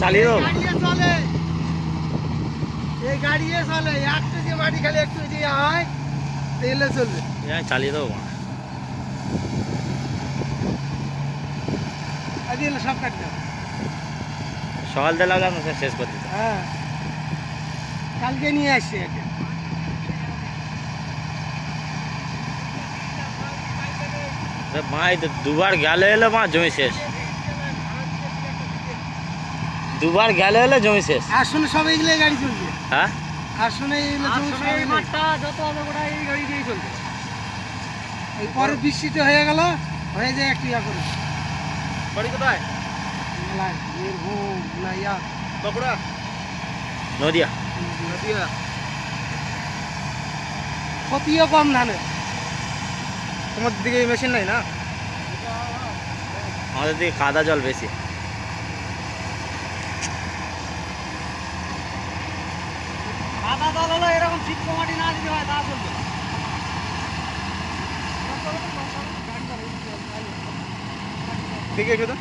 চালিয়ে দাও চলে এই গাড়ি চলে একটু যে মাটি খালি একটু যে হয় তেলে চলবে চালিয়ে দাও আজ এলে সব কাটবে সকাল দিয়ে লাগলাম না শেষ করতে হ্যাঁ কালকে নিয়ে আসছি এটা মা এই তো দুবার গেলে এলো মা জমি শেষ দুবার গেলে এলে জমি শেষ আসলে সব এইগুলো গাড়ি চলবে হ্যাঁ আসলে এইগুলো জমি সব এই মাঠটা যত হবে ওটা এই গাড়ি দিয়েই চলবে এই পরে বৃষ্টিটা হয়ে গেল হয়ে যায় একটু ইয়া করে বাড়ি কোথায় মেলায় বীরভূম না ইয়া বাঁকুড়া নদিয়া ক্ষতিও কম ধানের তোমাদের দিকে এই মেশিন নাই না আমাদের দিকে কাদা জল বেশি কাদা জল হলো এরকম চিকনো মাটি না দিতে হয় তা চলবে ঠিক আছে তো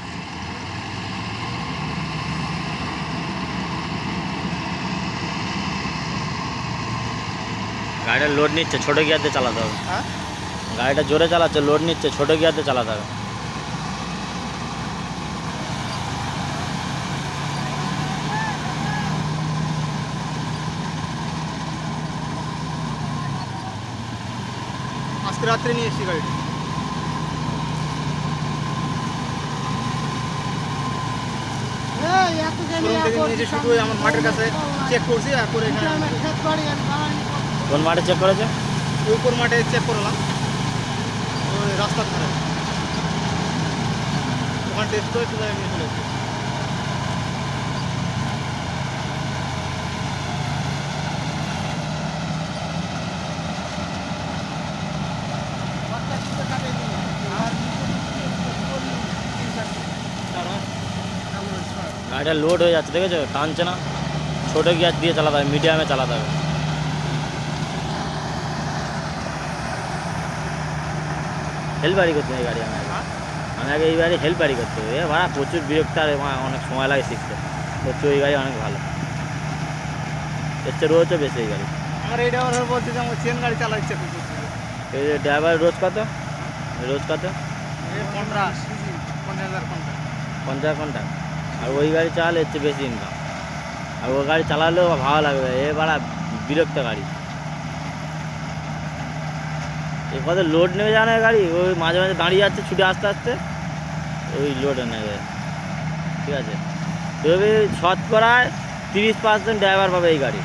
গাড়িটা লোড নিচ্ছে ছোট গিয়ারতে চালাতে হবে হ্যাঁ গাড়িটা জোরে চালাচ্ছে লোড নিচ্ছে ছোট গিয়ারতে চালাতে হবে আজকে রাত্রে নিয়ে এসেছি গাড়িটা শুধু আমার মাঠের কাছে চেক করছি আর করে কোন মাঠে চেক করেছে ওই কোন মাঠে চেক করলাম ওই রাস্তার ধারে ওখানে টেস্ট করে চলে নিয়ে চলে এসেছি গাড়িটা লোড হয়ে যাচ্ছে দেখেছো টানছে না ছোটো গিয়ার দিয়ে চালাতে হবে মিডিয়ামে চালাতে হবে হেল্প বাড়ি করতে হবে এই গাড়ি আমি আগে এই গাড়ি হেল্প বাড়ি করতে হবে ভাড়া প্রচুর বিরক্ত আর অনেক সময় লাগে শিখতে হচ্ছে ওই গাড়ি অনেক ভালো এর চেয়ে রোজও বেশি এই গাড়ি আমার এই ড্রাইভার বলছে যে আমার চেন গাড়ি চালাচ্ছে এই যে ড্রাইভার রোজ কত 50 ঘন্টা আর ওই গাড়ি চালালে এর চেয়ে বেশি ইনকাম আর ওই গাড়ি চালালেও ভালো লাগবে এ ভাড়া বিরক্ত গাড়ি এ কত লোড নেমে যায় না গাড়ি ওই মাঝে মাঝে দাঁড়িয়ে যাচ্ছে ছুটে আস্তে আস্তে ওই লোড নেবে ঠিক আছে তবে শতকরায় 30% ড্রাইভার পাবে এই গাড়ি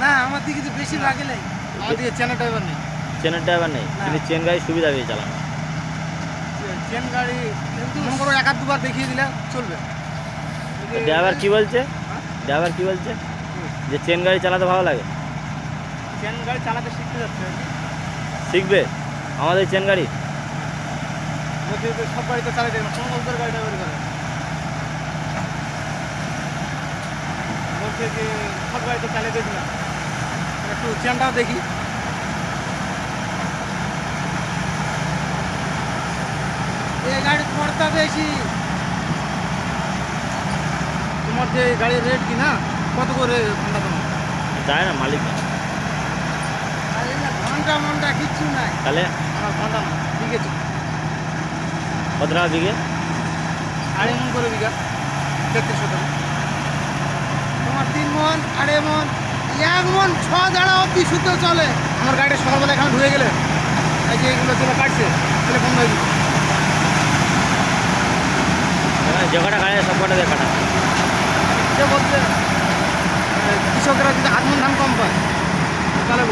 না আমার দিকে তো বেশি লাগে নাই আমার দিকে চেনের ড্রাইভার নেই কিন্তু চেন গাড়ি সুবিধা পেয়ে চালানো চেন গাড়ি মনে করো এক আধ দুবার দেখিয়ে দিলে চলবে ড্রাইভার কি বলছে যে চেন গাড়ি চালাতে ভালো লাগে চেন গাড়ি চালাতে শিখতে যাচ্ছে শিখবে আমাদের চেন গাড়ি বলছে যে সব গাড়িতে চালাতে সমস্ত গাড়িটা বের করে বলছে যে সব গাড়িতে চালিয়ে দেখি না একটু চেনটাও দেখি এই গাড়ি খরচা বেশি তোমার যে গাড়ির রেট কি না কত করে ঘন্টা তোমার যায় না মালিক ঘন্টা কিচ্ছু নাই তাহলে আমার ঘন্টা না বিঘে কত টাকা বিঘে 2.5 মন করে বিঘা 33 টাকা তোমার 3 মন 2.5 মন 1 মন 6 জাড়া অব্দি শুদ্ধ চলে আমার গাড়িটা সকালবেলা এখানে ঢুকে গেলে এই যে এগুলো যেগুলো কাটছে তাহলে বন্ধ হয়ে যাবে যে কটা গাড়ি সব কটা দিয়ে কাটা সে বলছে কৃষকরা যদি 8 মন ধান কম পায় তাহলে